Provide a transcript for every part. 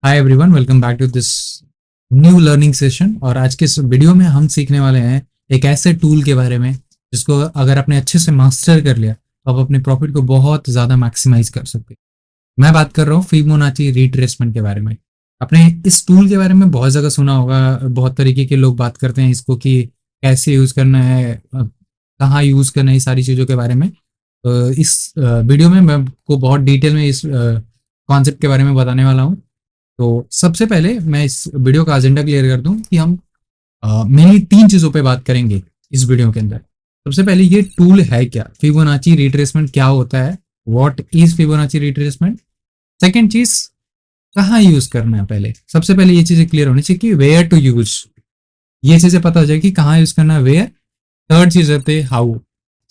Hi everyone, welcome back to this new learning session. और आज के इस वीडियो में हम सीखने वाले हैं एक ऐसे टूल के बारे में जिसको अगर आपने अच्छे से मास्टर कर लिया तो आप अपने प्रॉफिट को बहुत ज़्यादा मैक्सिमाइज कर सकते हैं। मैं बात कर रहा हूँ फिबोनाची रिट्रेसमेंट के बारे में। आपने इस टूल के बारे में बहुत जगह सुना होगा, बहुत तरीके के लोग बात करते हैं इसको कि कैसे यूज़ करना है, कहाँ यूज़ करना है, इस सारी चीज़ों के बारे में। इस वीडियो में मैं आपको बहुत डिटेल में इस कॉन्सेप्ट के बारे में बताने वाला हूँ। तो सबसे पहले मैं इस वीडियो का एजेंडा क्लियर कर दूं कि हम मेनली तीन चीज़ों पे बात करेंगे इस वीडियो के अंदर। सबसे पहले ये टूल है क्या, फिबोनाची रिट्रेसमेंट क्या होता है, what is Fibonacci retracement. Second चीज, कहाँ यूज करना है। पहले सबसे पहले ये चीजें क्लियर होनी चाहिए कि वेयर टू यूज, ये चीजें पता हो जाए कि कहाँ यूज करना है, वेयर। थर्ड चीज रहते हाउ।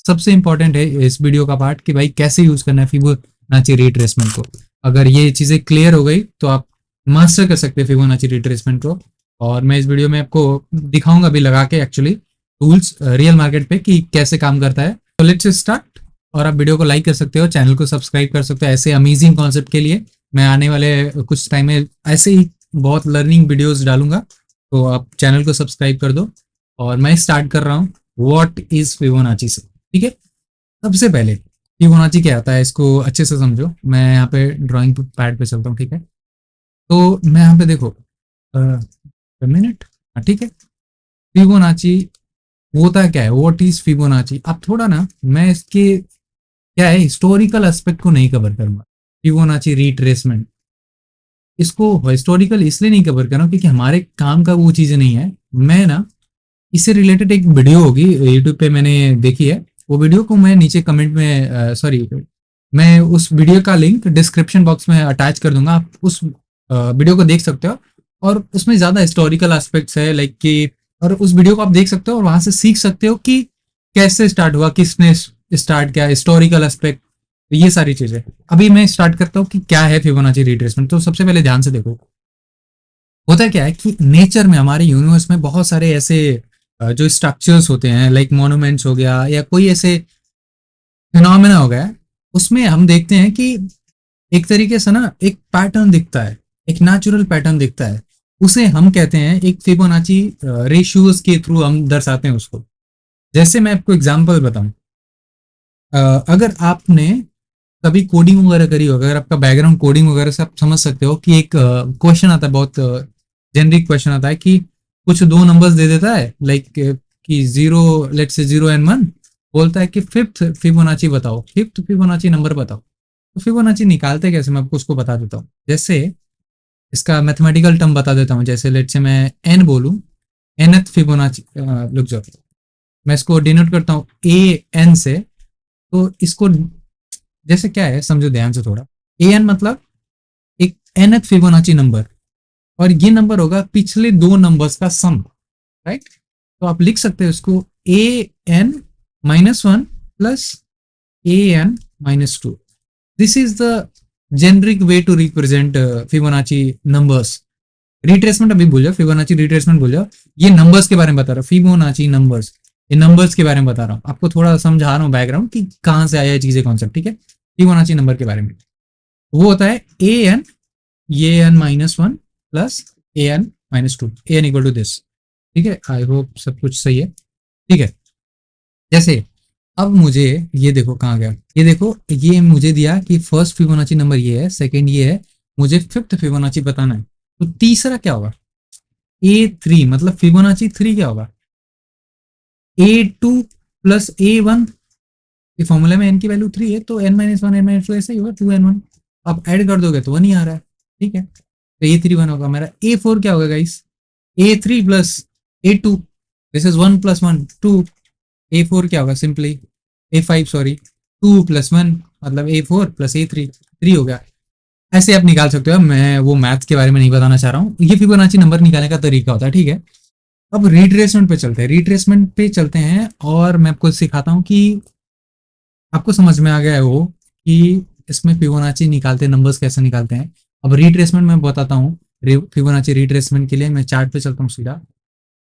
सबसे इंपॉर्टेंट है इस वीडियो का पार्ट कि भाई कैसे यूज करना है फिबोनाची रिट्रेसमेंट को। अगर ये चीजें क्लियर हो गई तो आप मास्टर कर सकते हैं फिबोनाची रिट्रेसमेंट को। और मैं इस वीडियो में आपको दिखाऊंगा भी लगा के एक्चुअली टूल्स रियल मार्केट पे कि कैसे काम करता है। तो लेट्स स्टार्ट। और आप वीडियो को लाइक कर सकते हो, चैनल को सब्सक्राइब कर सकते हो ऐसे अमेजिंग कॉन्सेप्ट के लिए। मैं आने वाले कुछ टाइम में ऐसे ही बहुत लर्निंग वीडियोस डालूंगा, तो आप चैनल को सब्सक्राइब कर दो। और मैं स्टार्ट कर रहा हूँ व्हाट इज फिबोनाची से। ठीक है, सबसे पहले फिबोनाची क्या आता है इसको अच्छे से समझो। मैं यहाँ पे ड्राइंग पैड पे चलता हूँ, ठीक है। तो मैं यहाँ पे देखो मिनट, ठीक है। फिबोनाची होता क्या है, व्हाट इज फिबोनाची। अब थोड़ा ना मैं इसके क्या है हिस्टोरिकल एस्पेक्ट को नहीं कवर करूंगा। फिबोनाची रिट्रेसमेंट, इसको हिस्टोरिकल इसलिए नहीं कवर कर रहा हूँ क्योंकि हमारे काम का वो चीज़ नहीं है। मैं ना इससे रिलेटेड एक वीडियो होगी यूट्यूब पे मैंने देखी है, वो वीडियो को मैं नीचे कमेंट में सॉरी मैं उस वीडियो का लिंक डिस्क्रिप्शन बॉक्स में अटैच कर दूंगा। आप उस वीडियो को देख सकते हो। और उसमें ज़्यादा हिस्टोरिकल एस्पेक्ट्स है लाइक कि, और उस वीडियो को आप देख सकते हो और वहां से सीख सकते हो कि कैसे स्टार्ट हुआ, किसने स्टार्ट किया, हिस्टोरिकल एस्पेक्ट, ये सारी चीज़ें। अभी मैं स्टार्ट करता हूँ कि क्या है फिबोनाची रिट्रेसमेंट। तो सबसे पहले ध्यान से देखो, होता क्या है कि नेचर में, हमारे यूनिवर्स में बहुत सारे ऐसे जो स्ट्रक्चर्स होते हैं लाइक मॉन्यूमेंट्स हो गया या कोई ऐसे फिनोमेना हो गया, उसमें हम देखते हैं कि एक तरीके से ना एक पैटर्न दिखता है, एक नेचुरल पैटर्न दिखता है। उसे हम कहते हैं एक फिबोनाची रेशियोज के थ्रू हम दर्शाते हैं उसको। जैसे मैं आपको एग्जांपल बताऊं, अगर आपने कभी कोडिंग वगैरह करी हो, अगर आपका बैकग्राउंड कोडिंग वगैरह से आप समझ सकते हो कि एक क्वेश्चन आता है, बहुत जेनरिक क्वेश्चन आता है कि कुछ दो नंबर्स दे देता है लाइक कि जीरो, लेट से 0 और 1, बोलता है कि फिफ्थ फिबोनाची बताओ, फिफ्थ फिबोनाची नंबर बताओ। तो फिबोनाची निकालते कैसे, मैं आपको उसको बता देता हूँ। जैसे इसका मैथमेटिकल टर्म बता देता हूँ। जैसे लेट से मैं एन बोलूँ, एनथ फिबोनाची, लुक जाओ, मैं इसको डिनोट करता हूँ ए एन से। तो इसको जैसे क्या है समझो ध्यान से थोड़ा। ए एन मतलब एक nth फिबोनाची नंबर, और ये नंबर होगा पिछले दो नंबर्स का सम, राइट। तो आप लिख सकते हो इसको an-1 plus an-2। This is the generic way to represent Fibonacci numbers. Retracement अभी भूल जाओ, फिबोनाची रिट्रेसमेंट भूल जाओ। ये नंबर्स के बारे में बता रहा हूँ, फिबोनाची नंबर्स, ये नंबर्स के बारे में बता रहा हूँ आपको, थोड़ा समझा रहा हूँ बैकग्राउंड कि कहाँ से आया ये चीजें, कॉन्सेप्ट, ठीक है। फिबोनाची नंबर के बारे में वो होता है ए एन, ये n-1 plus an-2, a n equal to this. ठीक है, आई होप सब कुछ सही है। ठीक है, जैसे अब मुझे ये देखो कहाँ गया, ये देखो ये मुझे दिया कि फर्स्ट फिबोनाची नंबर ये है, सेकंड ये है, मुझे फिफ्थ फिबोनाची बताना है। तो तीसरा क्या होगा, A3, मतलब फिबोनाची 3 क्या होगा, A2 प्लस A1। ये फॉर्मूला में n की वैल्यू 3 है तो n-1 n-2 ऐसा ही होगा 2n1। आप ऐड कर दोगे तो 1 ही आ रहा है, ठीक है। तो A3 1 होगा मेरा। A4 क्या होगा guys, A3 plus A2, this is 1 plus 1 2। A4 क्या होगा, सिंपली A5 सॉरी 2 प्लस 1, मतलब A4 प्लस A3 3 हो गया। ऐसे आप निकाल सकते हो, मैं वो मैथ के बारे में नहीं बताना चाह रहा हूँ, ये फिबोनाची नंबर निकालने का तरीका होता है, ठीक है। अब रिट्रेसमेंट पे चलते हैं, रिट्रेसमेंट पे चलते हैं और मैं आपको सिखाता हूँ कि आपको समझ में आ गया है वो कि इसमें फिबोनाची निकालते हैं, नंबर्स कैसे निकालते हैं। अब रिट्रेसमेंट में बताता हूँ। फिबोनाची रिट्रेसमेंट के लिए मैं चार्ट पे चलता हूँ सीधा।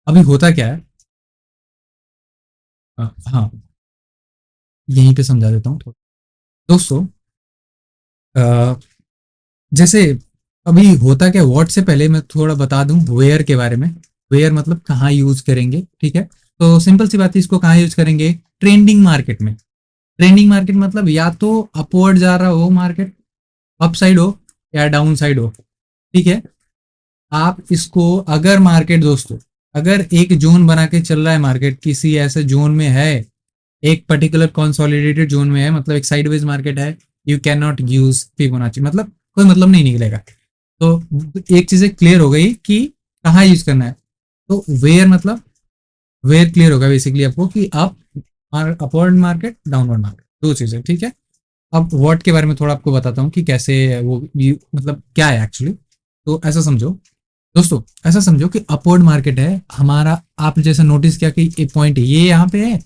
अभी होता क्या है, हाँ यहीं पे समझा देता हूँ दोस्तों। अ, जैसे अभी होता क्या, व्हाट से पहले मैं थोड़ा बता दूं वेयर के बारे में। वेयर मतलब कहाँ यूज करेंगे, ठीक है। तो सिंपल सी बात है, इसको कहाँ यूज करेंगे, ट्रेंडिंग मार्केट में। ट्रेंडिंग मार्केट मतलब या तो अपवर्ड जा रहा हो मार्केट, अप साइड हो या डाउन साइड हो, ठीक है। आप इसको अगर मार्केट दोस्तों, अगर एक जोन बना के चल रहा है मार्केट, किसी ऐसे जोन में है, एक पर्टिकुलर कंसोलिडेटेड जोन में है, मतलब एक साइडवेज मार्केट है, you can not use Fibonacci, मतलब कोई मतलब नहीं निकलेगा। तो एक चीजें क्लियर हो गई कि कहाँ यूज करना है। तो वेयर मतलब, वेयर क्लियर होगा बेसिकली आपको कि up, upward market, downward market, दो चीजें, ठीक है। अब व्हाट के बारे में थोड़ा आपको बताता हूँ कि कैसे वो मतलब क्या है एक्चुअली। तो ऐसा समझो दोस्तों, ऐसा समझो कि अपवर्ड मार्केट है हमारा, आप जैसे नोटिस किया कि एक पॉइंट ये यहाँ पे है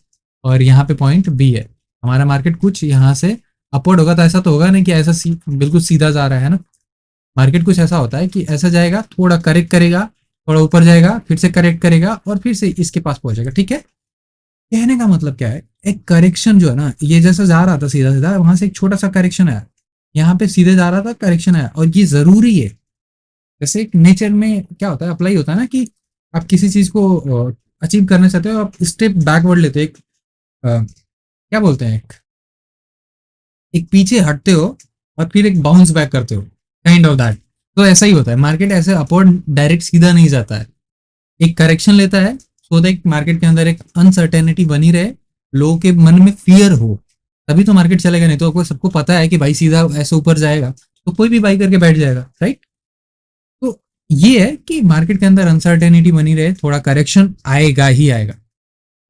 और यहाँ पे पॉइंट बी है, हमारा मार्केट कुछ यहाँ से अपवर्ड होगा, तो ऐसा तो होगा नहीं कि ऐसा बिल्कुल सीधा जा रहा है ना। मार्केट कुछ ऐसा होता है कि ऐसा जाएगा, थोड़ा करेक्ट करेगा, थोड़ा ऊपर जाएगा, फिर से करेक्ट करेगा और फिर से इसके पास पहुंचेगा, ठीक है। कहने का मतलब क्या है, एक करेक्शन जो है ना, ये जैसा जा रहा था सीधा सीधा, वहां से एक छोटा सा करेक्शन आया, यहाँ पे सीधे जा रहा था, करेक्शन आया, और ये जरूरी है। जैसे एक नेचर में क्या होता है, अप्लाई होता है ना कि आप किसी चीज को अचीव करना चाहते हो, आप स्टेप बैकवर्ड लेते हो, एक क्या बोलते हैं, एक पीछे हटते हो और फिर एक बाउंस बैक करते हो, काइंड ऑफ दैट। तो ऐसा ही होता है, मार्केट ऐसे अपवर्ड डायरेक्ट सीधा नहीं जाता है, एक करेक्शन लेता है, सो दैट मार्केट के अंदर एक अनसर्टेनिटी बनी रहे, लोगों के मन में फियर हो, तभी तो मार्केट चलेगा। नहीं तो आपको सबको पता है कि भाई सीधा ऐसे ऊपर जाएगा, तो कोई भी बाई करके बैठ जाएगा, राइट। तो ये है कि मार्केट के अंदर अनसर्टेनिटी बनी रहे, थोड़ा करेक्शन आएगा ही आएगा।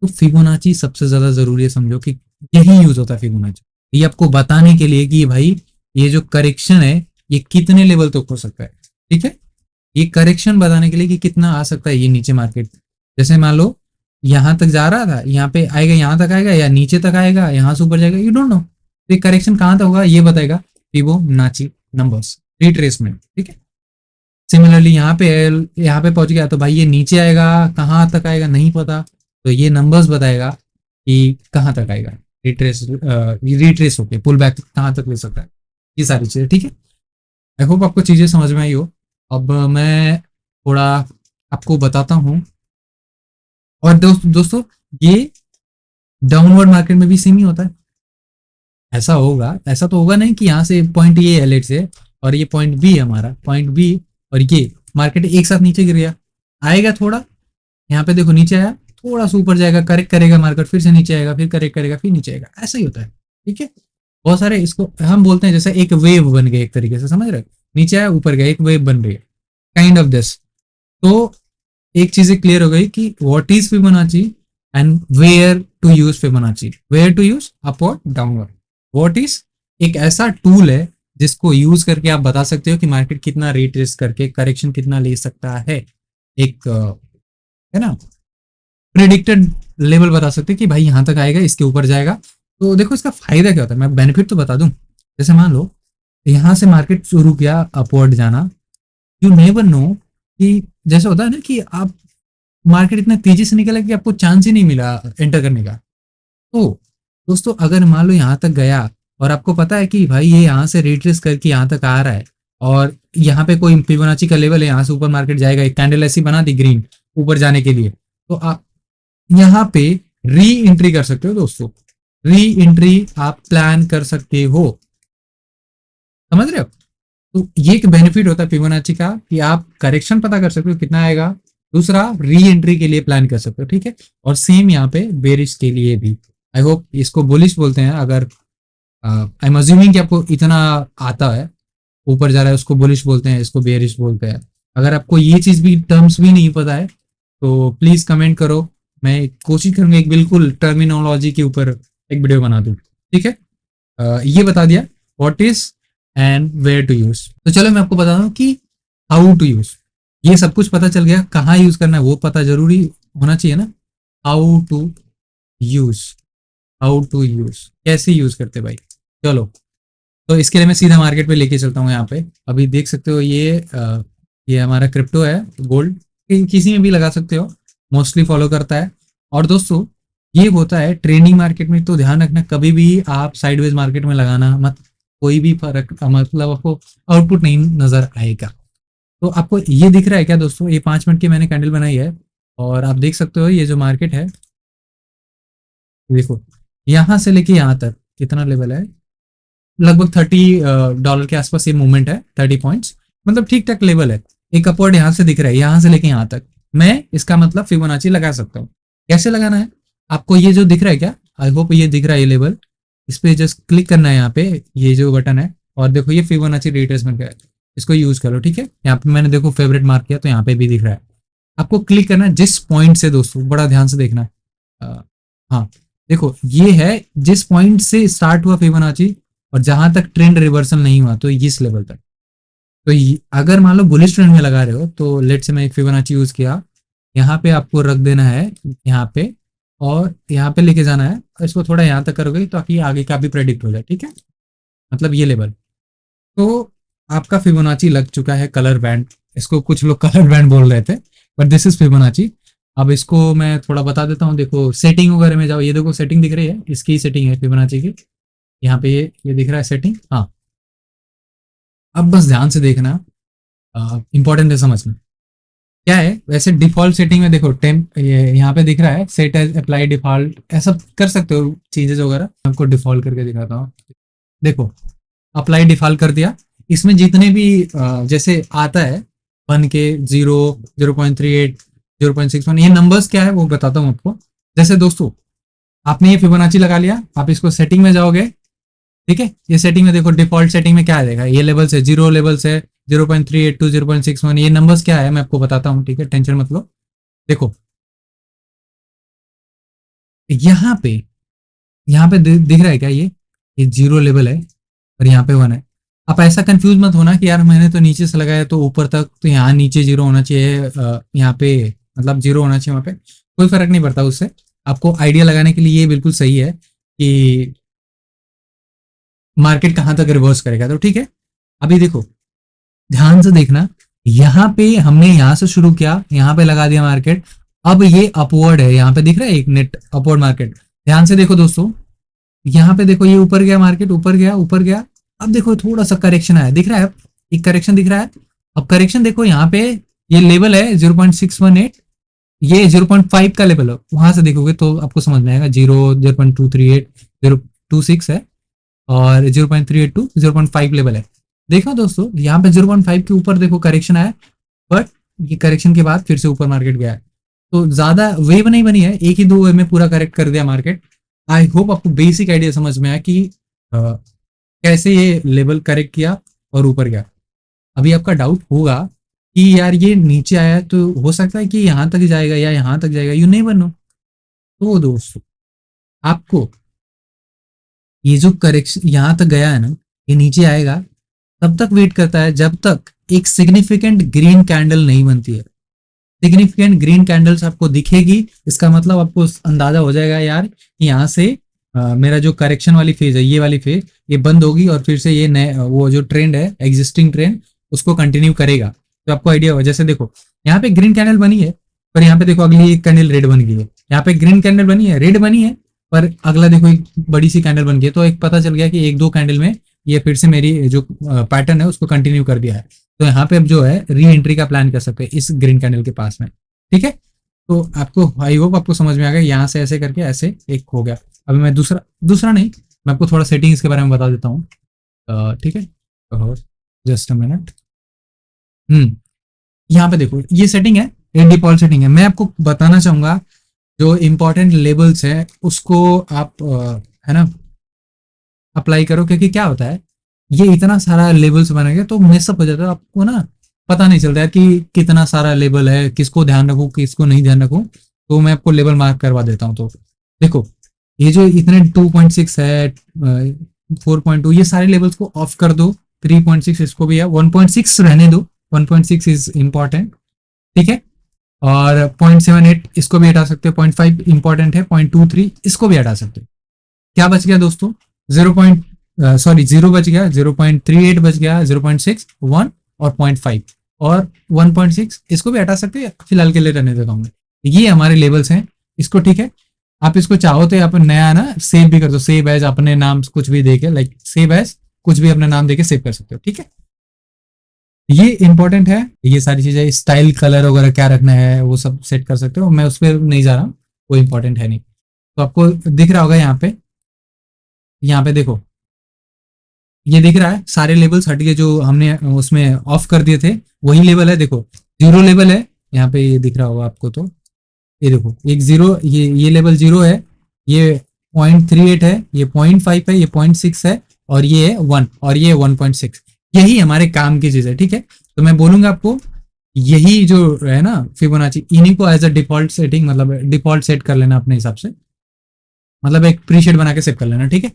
तो फिबोनाची सबसे ज्यादा जरूरी है, समझो कि यही यूज होता है फिबोनाची, ये आपको बताने के लिए कि भाई ये जो करेक्शन है ये कितने लेवल तक हो सकता है, ठीक है। ये करेक्शन बताने के लिए कि कितना आ सकता है ये नीचे मार्केट। जैसे मान लो यहाँ तक जा रहा था, यहाँ पे आएगा, यहाँ तक आएगा या नीचे तक आएगा, यहाँ से ऊपर जाएगा, यू डोंट नो। तो ये करेक्शन कहाँ तक होगा ये बताएगा फिबोनाची नंबर्स, रिट्रेसमेंट, ठीक है। सिमिलरली यहाँ पे पहुंच गया तो भाई ये नीचे आएगा, कहाँ तक आएगा नहीं पता, तो ये नंबर्स बताएगा कि कहाँ तक आएगा, रिट्रेस होके पुल बैक कहाँ तक ले सकता है, ये सारी चीजें, ठीक है। आई होप आपको चीजें समझ में आई हो। अब मैं थोड़ा आपको बताता हूँ। और दोस्तों ये डाउनवर्ड मार्केट में भी सेम ही होता है। ऐसा होगा, ऐसा तो होगा नहीं कि यहाँ से पॉइंट ये है लेट से, और ये पॉइंट बी है हमारा, पॉइंट बी, और ये मार्केट एक साथ नीचे गिर गया, आएगा थोड़ा, यहाँ पे देखो नीचे आया, थोड़ा सा ऊपर जाएगा, करेक्ट करेगा मार्केट, फिर से नीचे आएगा, फिर करेक्ट करेगा, फिर नीचे आएगा, ऐसा ही होता है, ठीक है। बहुत सारे, इसको हम बोलते हैं जैसे एक वेव बन गई, एक तरीके से समझ रहे हो? नीचे आया ऊपर गया, एक वेव बन रही है, काइंड ऑफ दिस। तो एक चीजें क्लियर हो गई कि what is Fibonacci and where to use Fibonacci, where to use upward downward. What is एक ऐसा टूल है जिसको यूज करके आप बता सकते हो कि मार्केट कितना रिट्रेस करके करेक्शन कितना ले सकता है, एक है ना, प्रिडिक्टेड लेवल बता सकते हैं कि भाई यहाँ तक आएगा, इसके ऊपर जाएगा। तो देखो इसका फायदा क्या होता है, मैं बेनिफिट तो बता दूं। जैसे मान लो यहाँ से मार्केट शुरू किया अपवर्ड जाना, यू नेवर नो कि जैसे होता है ना कि आप मार्केट इतना तेजी से निकला कि आपको चांस ही नहीं मिला एंटर करने का। तो दोस्तों अगर मान लो यहाँ तक गया और आपको पता है कि भाई ये यहाँ से रिट्रेस करके यहाँ तक आ रहा है, और यहाँ पे कोई फिबोनाची का लेवल है, यहाँ से ऊपर मार्केट जाएगा, एक कैंडल ऐसी बना दी ग्रीन ऊपर जाने के लिए, तो आप यहाँ पे री एंट्री कर सकते हो दोस्तों, री एंट्री आप प्लान कर सकते हो, समझ रहे हो? तो ये एक बेनिफिट होता है फिबोनाची का कि आप करेक्शन पता कर सकते हो कितना आएगा, दूसरा री एंट्री के लिए प्लान कर सकते हो, ठीक है। और सेम यहाँ पे बेरिश के लिए भी, आई होप इसको बुलिश बोलते हैं, अगर आई एम अज्यूमिंग कि आपको इतना आता है, ऊपर जा रहा है उसको बुलिश बोलते हैं, इसको बेरिश बोलते हैं। अगर आपको ये चीज भी टर्म्स भी नहीं पता है तो प्लीज कमेंट करो, मैं कोशिश करूंगा एक बिल्कुल टर्मिनोलॉजी के ऊपर एक वीडियो बना दूं, ठीक है। ये बता दिया what is and where to use. तो चलो मैं आपको बता दूं कि हाउ टू यूज। ये सब कुछ पता चल गया, कहाँ यूज करना है वो पता जरूरी होना चाहिए ना। How to use, how to use, कैसे यूज करते भाई, चलो। तो इसके लिए मैं सीधा मार्केट पे लेके चलता हूँ। यहाँ पे अभी देख सकते हो ये हमारा क्रिप्टो है, गोल्ड किसी में भी लगा सकते हो, मोस्टली फॉलो करता है। और दोस्तों ये होता है ट्रेंडिंग मार्केट में, तो ध्यान रखना कभी भी आप साइडवेज मार्केट में लगाना मत, कोई भी फर्क मतलब आपको आउटपुट नहीं नजर आएगा। तो आपको ये दिख रहा है क्या दोस्तों, ये 5 मिनट की मैंने कैंडल बनाई है और आप देख सकते हो ये जो मार्केट है, देखो यहाँ से लेके यहाँ तक कितना लेवल है, लगभग $30 के आसपास ये मूवमेंट है, 30 पॉइंट्स, मतलब ठीक ठाक लेवल है। एक अपवर्ड यहाँ से दिख रहा है, यहाँ से लेके यहाँ तक मैं इसका मतलब फिबोनाची लगा सकता हूँ। कैसे लगाना है, आपको ये जो दिख रहा है क्या, आई होप ये दिख रहा है ये लेवल, इस पे जस्ट क्लिक करना है यहाँ पे, ये जो बटन है, और देखो ये फिबोनाची रिट्रेसमेंट का है, इसको यूज करो। ठीक है, यहाँ पे मैंने देखो फेवरेट मार्क किया तो यहाँ पे भी दिख रहा है। आपको क्लिक करना है जिस पॉइंट से, दोस्तों बड़ा ध्यान से देखना है, हाँ देखो ये है जिस पॉइंट से स्टार्ट हुआ फिबोनाची और जहां तक ट्रेंड रिवर्सल नहीं हुआ, तो इस लेवल तक। तो अगर मान लो बुलिश ट्रेंड में लगा रहे हो तो लेट से मैं एक फिबोनाची यूज किया, यहाँ पे आपको रख देना है यहाँ पे, और यहाँ पे लेके जाना है, इसको थोड़ा यहाँ तक करोगे ताकि आगे का भी प्रेडिक्ट हो जाए। ठीक है, मतलब ये लेवल, तो आपका फिबोनाची लग चुका है कलर बैंड, इसको कुछ लोग कलर बैंड बोल रहे थे, बट दिस इज फिबोनाची। अब इसको मैं थोड़ा बता देता हूँ, देखो सेटिंग वगैरह में जाओ, ये देखो सेटिंग दिख रही है, इसकी सेटिंग है फिबोनाची की, यहाँ पे ये दिख रहा है सेटिंग। हाँ, अब बस ध्यान से देखना, इंपॉर्टेंट है समझना क्या है। वैसे डिफॉल्ट सेटिंग में देखो टेम्प ये यहाँ पे दिख रहा है, सेट एज अप्लाई डिफॉल्ट, ऐसा कर सकते हो चेंजेस वगैरह। आपको डिफॉल्ट करके दिखाता हूँ, देखो अप्लाई डिफॉल्ट कर दिया। इसमें जितने भी जैसे आता है 1K 0, 0.38, 0.61, ये नंबर्स क्या है वो बताता हूँ आपको। जैसे दोस्तों आपने ये फिबोनाची लगा लिया, आप इसको सेटिंग में जाओगे, ठीक है, ये सेटिंग में देखो डिफॉल्ट सेटिंग में क्या आएगा, ये लेवल से 0 लेवल से 0.38 टू 0.61, ये नंबर्स क्या है मैं आपको बताता हूँ। ठीक है, टेंशन मत लो। देखो यहाँ पे दिख रहा है क्या, ये 0 लेवल है और यहाँ पे 1 है। आप ऐसा कंफ्यूज मत होना कि यार मैंने तो नीचे से लगाया तो ऊपर तक, तो यहाँ नीचे 0 होना चाहिए, यहाँ पे मतलब 0 होना चाहिए, वहाँ पे कोई फर्क नहीं पड़ता उससे। आपको आइडिया लगाने के लिए ये बिल्कुल सही है कि मार्केट कहां तक रिवर्स करेगा। तो ठीक है, अभी देखो ध्यान से देखना, यहाँ पे हमने यहाँ से शुरू किया, यहाँ पे लगा दिया मार्केट, अब ये अपवर्ड है, यहाँ पे दिख रहा है एक नेट अपवर्ड मार्केट। ध्यान से देखो दोस्तों, यहाँ पे देखो ये ऊपर गया मार्केट, ऊपर गया ऊपर गया, अब देखो थोड़ा सा करेक्शन आया, दिख रहा है, एक करेक्शन दिख रहा है। अब करेक्शन देखो यहाँ पे ये लेवल है 0.618, ये 0.5 का लेवल है, वहां से देखोगे तो आपको समझ में आएगा, 0.238 0.26 है और 0.38 टू 0.5 लेवल है। देखो दोस्तों यहाँ पे 0.5 के ऊपर देखो करेक्शन आया, बट ये करेक्शन के बाद फिर से ऊपर मार्केट गया है, तो ज्यादा वेव नहीं बनी है, एक ही दो वेव में पूरा करेक्ट कर दिया मार्केट। आई होप आपको बेसिक आइडिया समझ में आया कि कैसे ये लेवल करेक्ट किया और ऊपर गया। अभी आपका डाउट होगा कि यार ये नीचे आया तो हो सकता है कि यहाँ तक जाएगा या यहाँ तक जाएगा, यू नेवर नो। तो दोस्तों आपको ये जो करेक्शन यहाँ तक गया है ना, ये नीचे आएगा, तब तक वेट करता है जब तक एक सिग्निफिकेंट ग्रीन कैंडल नहीं बनती है। सिग्निफिकेंट ग्रीन कैंडल्स आपको दिखेगी, इसका मतलब आपको अंदाजा हो जाएगा यार कि यहाँ से मेरा जो करेक्शन वाली फेज है, ये वाली फेज ये बंद होगी और फिर से ये नए वो जो ट्रेंड है एग्जिस्टिंग ट्रेंड उसको कंटिन्यू करेगा। तो आपको आइडिया होगा, जैसे देखो यहाँ पे ग्रीन कैंडल बनी है, पर यहाँ पे देखो अगली एक कैंडल रेड बन गई है, यहाँ पे ग्रीन कैंडल बनी है, रेड बनी है, पर अगला देखो एक बड़ी सी कैंडल बन गई है, तो एक पता चल गया कि एक दो कैंडल में ये फिर से मेरी जो पैटर्न है उसको कंटिन्यू कर दिया है। तो यहाँ पे अब जो है री एंट्री का प्लान कर सकते हैं इस ग्रीन कैंडल के पास में। ठीक है, तो आपको आई होप आपको समझ में आ गया, यहाँ से ऐसे करके ऐसे एक हो गया। अभी मैं दूसरा नहीं, मैं आपको थोड़ा सेटिंग्स के बारे में बता देता हूँ। ठीक है, जस्ट अ मिनट। यहाँ पे देखो ये सेटिंग है, ये डिफॉल्ट सेटिंग है। मैं आपको बताना चाहूंगा जो इंपॉर्टेंट लेबल्स है उसको आप है ना अप्लाई करो, क्योंकि क्या होता है ये इतना सारा लेबल्स बनेगा तो मिक्सअप हो जाता है, आपको ना पता नहीं चलता है कि कितना सारा लेबल है, किसको ध्यान रखूं किसको नहीं ध्यान रखूं। तो मैं आपको लेबल मार्क करवा देता हूं। तो देखो ये जो इतने 2.6 है 4.2 ये सारे लेवल्स को ऑफ कर दो, 3.6 इसको भी है, 1.6 रहने दो, 1.6 इज इंपॉर्टेंट। ठीक है, और 0.78 इसको भी हटा सकते हो, 0.5 इंपॉर्टेंट है, 0.23 इसको भी हटा सकते हो। क्या बच गया दोस्तों, 0 बच गया, 0.38 बच गया, 0.6 1 और 0.5 और 1.6 इसको भी हटा सकते हैं, फिलहाल के लिए रहने देता हूँ। ये हमारे लेवल्स हैं इसको। ठीक है, आप इसको चाहो तो आप नया ना सेव भी कर दो, सेव एज अपने नाम कुछ भी देके, लाइक सेव एज कुछ भी अपना नाम देके सेव कर सकते हो, ठीक है। ये इंपॉर्टेंट है, ये सारी चीजें, स्टाइल कलर वगैरह क्या रखना है वो सब सेट कर सकते हो, मैं उस पर नहीं जा रहा हूँ, वो इंपॉर्टेंट है नहीं। तो आपको दिख रहा होगा यहाँ पे देखो, ये दिख रहा है सारे लेबल्स हट गए जो हमने उसमें ऑफ कर दिए थे, वही लेवल है, देखो जीरो लेवल है यहाँ पे, ये दिख रहा होगा आपको। तो ये देखो एक जीरो, ये लेवल जीरो है, ये 0.38 है, ये 0.5 है, ये 0.6 है, और ये है 1, और ये 1.6। यही हमारे काम की चीज है, ठीक है। तो मैं बोलूंगा आपको, यही जो है ना फिबोनाची, इन्हीं को एज अ डिफॉल्ट सेटिंग, मतलब डिफॉल्ट सेट कर लेना अपने हिसाब से, मतलब एक प्रीसेट बना के सेव कर लेना, ठीक है।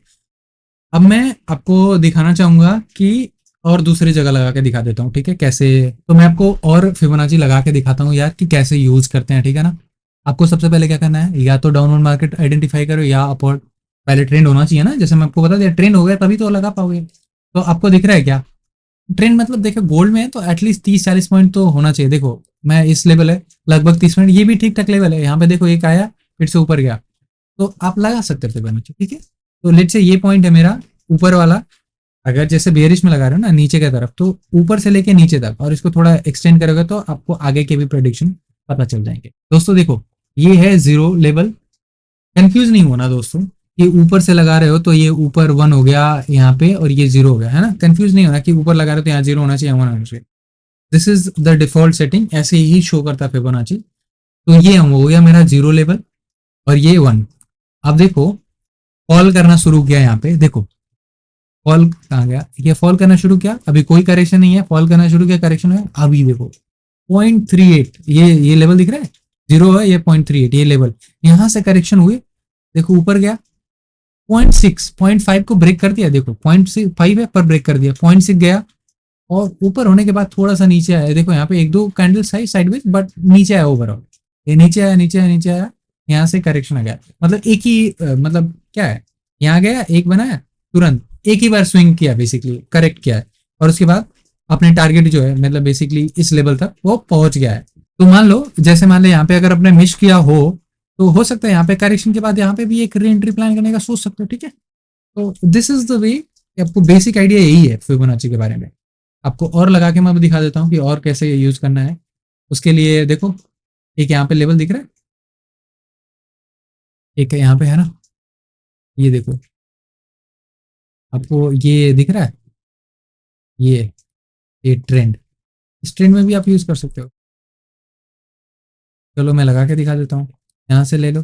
अब मैं आपको दिखाना चाहूंगा कि और दूसरी जगह लगा के दिखा देता हूँ, ठीक है, कैसे। तो मैं आपको और फिबोनाची लगा के दिखाता हूँ यार कि कैसे यूज करते हैं, ठीक है ना। आपको सबसे पहले क्या करना है, या तो डाउनवर्ड मार्केट आइडेंटिफाई करो या अपवर्ड, पहले ट्रेंड होना चाहिए ना, जैसे मैं आपको बता दिया, ट्रेंड हो गया तभी तो लगा पाओगे। तो आपको दिख रहा है क्या ट्रेंड, मतलब देखो गोल्ड में है तो एटलीस्ट 30-40 पॉइंट तो होना चाहिए। देखो मैं इस लेवल है लगभग 30 पॉइंट, ये भी ठीक ठाक लेवल है, यहाँ पे देखो एक आया फिर से ऊपर गया, तो आप लगा सकते हो फिबोनाची, ठीक है। तो लेट से ये पॉइंट है मेरा ऊपर वाला, अगर जैसे बेयरिश में लगा रहे हो ना नीचे की तरफ, तो ऊपर से लेके नीचे तक, और इसको थोड़ा एक्सटेंड करोगे तो आपको आगे के भी प्रेडिक्शन पता चल जाएंगे। दोस्तों देखो ये है जीरो लेवल, कंफ्यूज नहीं होना दोस्तों, ये ऊपर से लगा रहे हो तो ये ऊपर 1 हो गया यहाँ पे, और ये 0 हो गया, है ना। कंफ्यूज नहीं होना कि ऊपर लगा रहे हो तो यहाँ 0 होना चाहिए, 1 होना चाहिए। This is the default setting, ऐसे ही शो करता है फिबोनाची। तो ये हो गया मेरा 0 लेवल, और ये 1। अब देखो फॉल करना शुरू किया, यहाँ पे देखो फॉल कहाँ गया, ये फॉल करना शुरू किया, अभी कोई करेक्शन नहीं है, फॉल करना शुरू किया, करेक्शन है, अभी देखो 0.38, ये लेवल दिख रहा है, 0 है, ये 0.38 ये लेवल, यहाँ से करेक्शन हुए, देखो ऊपर गया 0.5 को ब्रेक कर दिया, देखो 0.5 है पर ब्रेक कर दिया, 0.6 गया, और ऊपर होने के बाद थोड़ा सा नीचे आया, देखो यहाँ पे एक दो कैंडल साइडवेज, बट नीचे आया ओवरऑल, ये नीचे आया नीचे आया नीचे आया, यहाँ से करेक्शन आ गया, मतलब एक ही मतलब क्या है, यहाँ गया एक बनाया, तुरंत एक ही बार स्विंग किया, बेसिकली करेक्ट किया है, और उसके बाद अपने टारगेट जो है, मतलब बेसिकली इस लेवल तक वो पहुंच गया है। तो मान लो जैसे मान लो यहाँ पे अगर आपने मिस किया तो हो सकता है यहाँ पे करेक्शन के बाद यहाँ पे भी एक री एंट्री प्लान करने का सोच सकते हो, ठीक है। तो दिस इज द वे, आपको बेसिक आइडिया यही है फिबोनाची के बारे में। आपको और लगा के मैं दिखा देता हूँ कि और कैसे यूज करना है। उसके लिए देखो एक यहाँ पे लेवल दिख रहा है, एक यहाँ पे है ना, ये देखो आपको ये दिख रहा है, ये ये ट्रेंड, इस ट्रेंड में भी आप यूज कर सकते हो। चलो मैं लगा के दिखा देता हूँ, यहाँ से ले लो।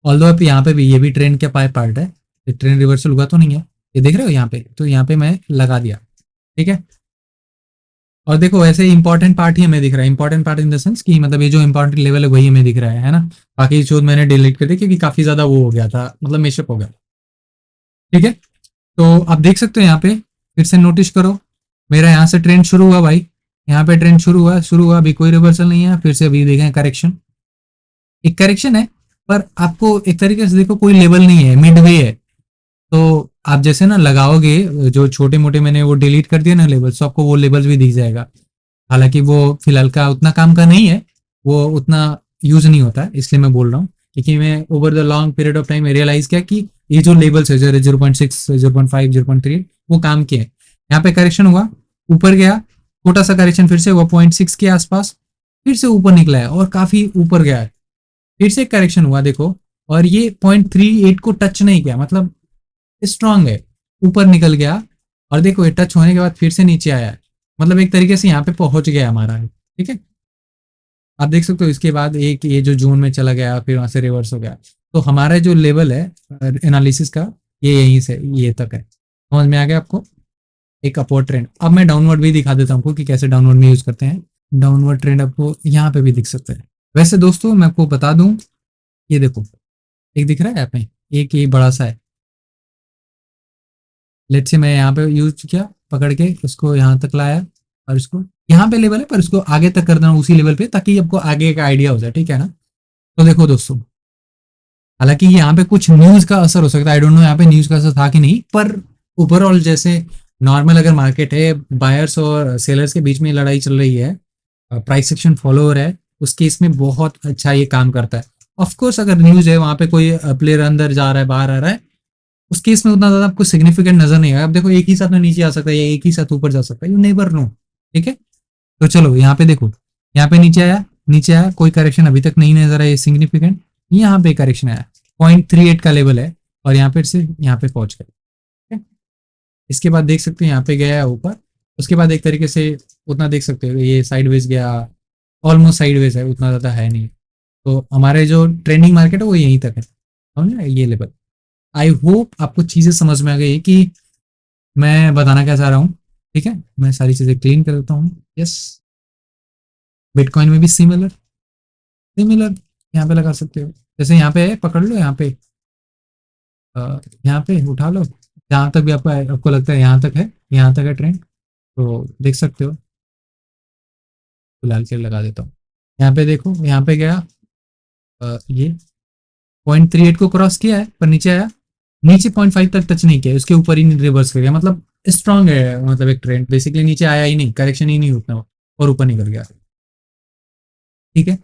ऑल्दो आप यहाँ पे भी, ये भी ट्रेंड का पार्ट है, ये ट्रेंड रिवर्सल हुआ तो नहीं है, ये देख रहे हो यहाँ पे, तो यहाँ पे मैं लगा दिया, ठीक है। और देखो ऐसे इंपॉर्टेंट पार्ट ही हमें दिख रहा है, important part in the sense कि मतलब ये जो इंपॉर्टेंट लेवल है वही हमें दिख रहा है ना। बाकी चीज मैंने डिलीट कर दी क्योंकि काफी ज्यादा वो हो गया था, मतलब मेशअप हो गया, ठीक है। तो आप देख सकते हो यहाँ पे, फिर से नोटिस करो, मेरा यहाँ से ट्रेंड शुरू हुआ भाई, यहाँ पे ट्रेंड शुरू हुआ, अभी कोई रिवर्सल नहीं है, फिर से अभी देखें करेक्शन, एक करेक्शन है, पर आपको एक तरीके से देखो कोई लेवल नहीं है, मिड वे है। तो आप जैसे ना लगाओगे, जो छोटे मोटे मैंने वो डिलीट कर दिया ना लेवल्स, तो आपको वो लेवल्स भी दिख जाएगा। हालांकि वो फिलहाल का उतना काम का नहीं है, वो उतना यूज नहीं होता है, इसलिए मैं बोल रहा हूँ, क्योंकि मैं over the long period of time realise किया कि ये जो लेवल्स है 0.6 0.5 0.3 वो काम के हैं। यहाँ पे करेक्शन हुआ, ऊपर गया, छोटा सा करेक्शन फिर से हुआ 0.6 के आसपास, फिर से ऊपर निकला है और काफी ऊपर गया है, फिर से करेक्शन हुआ देखो, और ये 0.38 को टच नहीं किया, मतलब स्ट्रांग है, ऊपर निकल गया, और देखो ये टच होने के बाद फिर से नीचे आया है, मतलब एक तरीके से यहाँ पे पहुंच गया हमारा, ठीक है। आप देख सकते हो इसके बाद एक ये जो जोन में चला गया, फिर वहां से रिवर्स हो गया। तो हमारा जो लेवल है एनालिसिस का, ये यहीं से ये तक है, समझ में आ गया आपको, एक अपवर्ड ट्रेंड। अब मैं डाउनवर्ड भी दिखा देता हूँ कि कैसे डाउनवर्ड में यूज करते हैं। डाउनवर्ड ट्रेंड आपको यहाँ पे भी दिख सकता है। वैसे दोस्तों मैं आपको बता दूं, ये देखो एक दिख रहा है यहाँ पे, एक ये बड़ा सा है, लेट्स से मैं यहाँ पे यूज किया, पकड़ के उसको यहाँ तक लाया, और इसको यहाँ पे लेवल है पर इसको आगे तक कर देना उसी लेवल पे, ताकि आपको आगे का आइडिया हो जाए, ठीक है ना। तो देखो दोस्तों, हालांकि यहाँ पे कुछ न्यूज का असर हो सकता है, आई डोंट नो यहाँ पे न्यूज का असर था कि नहीं, पर ओवरऑल जैसे नॉर्मल अगर मार्केट है, बायर्स और सेलर्स के बीच में लड़ाई चल रही है, प्राइस सेक्शन फॉलो हो रहा है, उस केस में बहुत अच्छा ये काम करता है। ऑफ कोर्स अगर न्यूज है, वहां पे कोई प्लेयर अंदर जा रहा है बाहर आ रहा है, उस केस में उतना ज्यादा आपको सिग्निफिकेंट नजर नहीं आएगा। अब देखो एक ही साथ में नीचे आ सकता है या एक ही साथ ऊपर जा सकता है, यू नेवर नो। ठीक है, तो चलो यहाँ पे देखो, यहाँ पे नीचे आया, नीचे आया, कोई करेक्शन अभी तक नहीं नजर आया सिग्निफिकेंट। यहाँ पे करेक्शन आया, 0.38 का लेवल है और यहाँ पे से यहाँ पे पहुंच गया। इसके बाद देख सकते हैं यहाँ पे गया ऊपर, उसके बाद एक तरीके से उतना देख सकते हो ये साइडवेज गया, ऑलमोस्ट साइडवेज है, उतना ज़्यादा है नहीं। तो हमारे जो ट्रेंडिंग मार्केट है वो यहीं तक है, समझ ये लेवल। आई होप आपको चीज़ें समझ में आ गई कि मैं बताना क्या चाह रहा हूँ। ठीक है, मैं सारी चीज़ें क्लीन कर देता हूँ। यस, बिटकॉइन में भी सिमिलर सिमिलर यहाँ पे लगा सकते हो। जैसे यहाँ पे है, पकड़ लो यहाँ पे, यहाँ पे उठा लो, जहाँ तक भी आपको लगता है यहाँ तक है, यहाँ तक है ट्रेंड, तो देख सकते हो। फिलहाल के लगा देता हूँ, यहाँ पे देखो, यहाँ पे गया, ये 0.38 को क्रॉस किया है पर नीचे आया, नीचे 0.5 तक टच नहीं किया, उसके ऊपर ही रिवर्स कर गया। मतलब स्ट्रांग है, मतलब एक ट्रेंड बेसिकली नीचे आया ही नहीं, करेक्शन ही नहीं उतना और ऊपर निकल गया। ठीक है,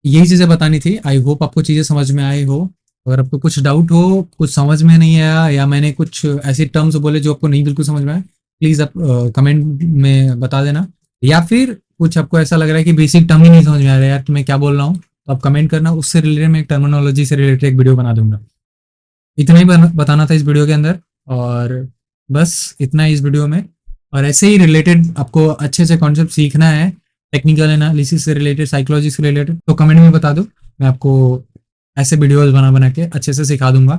यही चीजें बतानी थी। आई होप आपको चीजें समझ में आई हो। अगर आपको कुछ डाउट हो, कुछ समझ में नहीं आया या मैंने कुछ ऐसे टर्म्स बोले जो आपको नहीं बिल्कुल समझ में आए, प्लीज आप कमेंट में बता देना। या फिर कुछ आपको ऐसा लग रहा है कि बेसिक टर्म ही नहीं समझ में आ रहा है यार, तो मैं क्या बोल रहा हूँ, तो आप कमेंट करना, उससे रिलेटेड मैं एक टर्मिनोलॉजी से रिलेटेड एक वीडियो बना दूंगा। इतना ही बताना था इस वीडियो के अंदर, और बस इतना ही इस वीडियो में। और ऐसे ही रिलेटेड आपको अच्छे से कॉन्सेप्ट सीखना है, टेक्निकल एनालिसिस से रिलेटेड, साइकोलॉजी से रिलेटेड, तो कमेंट में बता दो, मैं आपको ऐसे वीडियोस बना बना के अच्छे से सिखा दूंगा।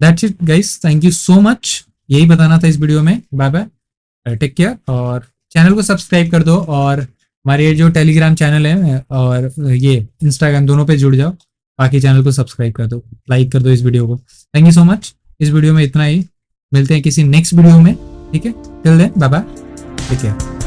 That's it guys, thank you so much, यही बताना था इस वीडियो में। बाय बाय, टेक केयर, और चैनल को सब्सक्राइब कर दो, और हमारे जो टेलीग्राम चैनल है और ये इंस्टाग्राम, दोनों पे जुड़ जाओ। बाकी चैनल को सब्सक्राइब कर दो, लाइक कर दो इस वीडियो को। थैंक यू सो मच, इस वीडियो में इतना ही, मिलते हैं किसी नेक्स्ट वीडियो में। ठीक है, till then bye bye, take care.